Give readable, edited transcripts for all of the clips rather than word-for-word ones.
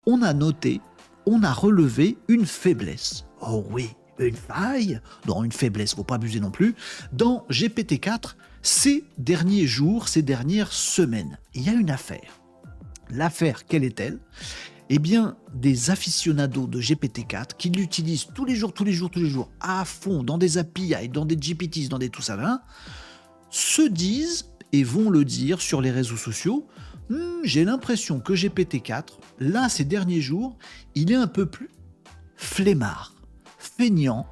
on a noté, on a relevé une faiblesse. Oh oui, une faille, non, une faiblesse, faut pas abuser non plus, dans GPT-4 ces derniers jours, ces dernières semaines. Il y a une affaire. L'affaire, quelle est-elle? Eh bien, des aficionados de GPT-4 qui l'utilisent tous les jours, à fond, dans des API, dans des GPTs, dans des tout ça, hein, se disent et vont le dire sur les réseaux sociaux. J'ai l'impression que GPT-4, là, ces derniers jours, il est un peu plus flemmard, feignant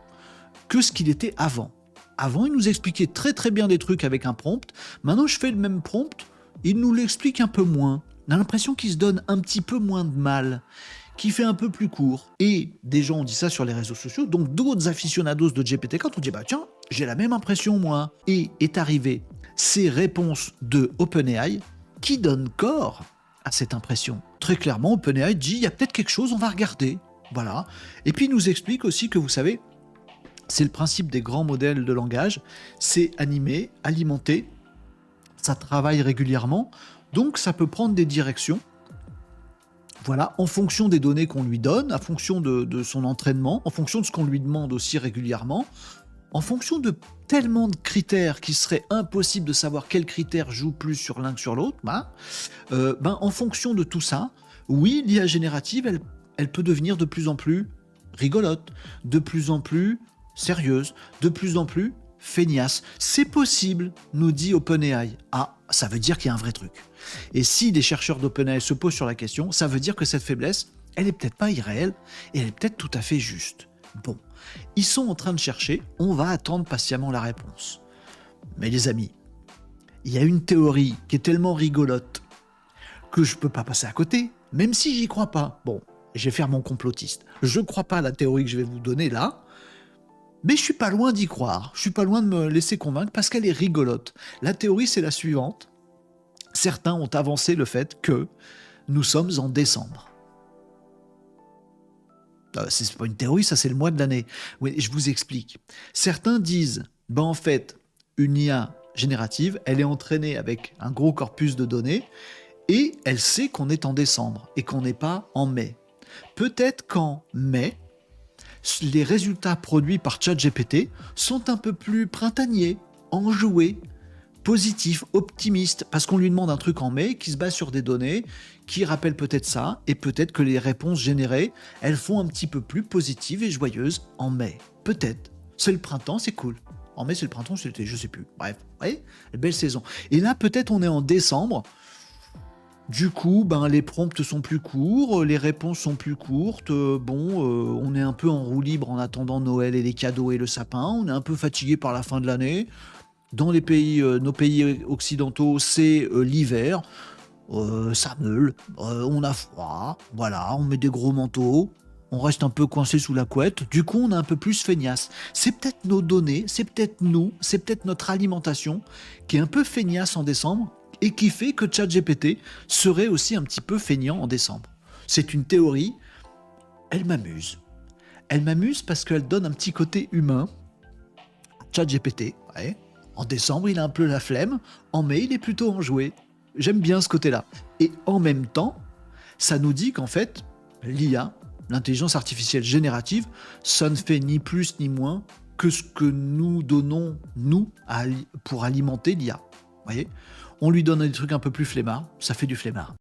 que ce qu'il était avant. Avant, il nous expliquait très très bien des trucs avec un prompt. Maintenant, je fais le même prompt, il nous l'explique un peu moins. On a l'impression qu'il se donne un petit peu moins de mal, qu'il fait un peu plus court. Et des gens ont dit ça sur les réseaux sociaux, donc d'autres aficionados de GPT-4 ont dit bah tiens, j'ai la même impression moi. Et est arrivé ces réponses de OpenAI qui donnent corps à cette impression. Très clairement, OpenAI dit il y a peut-être quelque chose, on va regarder. Voilà. Et puis il nous explique aussi que vous savez, c'est le principe des grands modèles de langage, c'est animé, alimenté, ça travaille régulièrement, donc ça peut prendre des directions. Voilà, en fonction des données qu'on lui donne, en fonction de son entraînement, en fonction de ce qu'on lui demande aussi régulièrement, en fonction de tellement de critères qu'il serait impossible de savoir quels critères jouent plus sur l'un que sur l'autre, en fonction de tout ça, oui, l'IA générative, elle peut devenir de plus en plus rigolote, de plus en plus sérieuse, de plus en plus feignasse. C'est possible, nous dit OpenAI. Ah, ça veut dire qu'il y a un vrai truc. Et si des chercheurs d'OpenAI se posent sur la question, ça veut dire que cette faiblesse, elle est peut-être pas irréelle, et elle est peut-être tout à fait juste. Bon, ils sont en train de chercher, on va attendre patiemment la réponse. Mais les amis, il y a une théorie qui est tellement rigolote que je peux pas passer à côté, même si j'y crois pas. Bon, je vais faire mon complotiste. Je crois pas à la théorie que je vais vous donner là, mais je suis pas loin d'y croire. Je suis pas loin de me laisser convaincre parce qu'elle est rigolote. La théorie, c'est la suivante. Certains ont avancé le fait que nous sommes en décembre. C'est pas une théorie, ça c'est le mois de l'année. Oui, je vous explique. Certains disent, en fait, une IA générative, elle est entraînée avec un gros corpus de données et elle sait qu'on est en décembre et qu'on n'est pas en mai. Peut-être qu'en mai, les résultats produits par ChatGPT sont un peu plus printaniers, enjoués, positifs, optimistes, parce qu'on lui demande un truc en mai qui se base sur des données qui rappellent peut-être ça, et peut-être que les réponses générées, elles font un petit peu plus positives et joyeuses en mai. Peut-être. C'est le printemps, c'est cool. En mai, c'est le printemps, c'est l'été, je sais plus. Bref, vous voyez, belle saison. Et là, peut-être on est en décembre. Du coup, les prompts sont plus courts, les réponses sont plus courtes. On est un peu en roue libre en attendant Noël et les cadeaux et le sapin. On est un peu fatigué par la fin de l'année. Dans les pays, nos pays occidentaux, c'est l'hiver. Ça meule, on a froid, voilà, on met des gros manteaux, on reste un peu coincé sous la couette. Du coup, on est un peu plus feignasse. C'est peut-être nos données, c'est peut-être nous, c'est peut-être notre alimentation qui est un peu feignasse en décembre et qui fait que ChatGPT serait aussi un petit peu feignant en décembre. C'est une théorie, elle m'amuse. Elle m'amuse parce qu'elle donne un petit côté humain à ChatGPT. Ouais. En décembre, il a un peu la flemme. En mai, il est plutôt enjoué. J'aime bien ce côté-là. Et en même temps, ça nous dit qu'en fait, l'IA, l'intelligence artificielle générative, ça ne fait ni plus ni moins que ce que nous donnons, nous, pour alimenter l'IA. Vous voyez ? On lui donne des trucs un peu plus flemmards, ça fait du flemmard.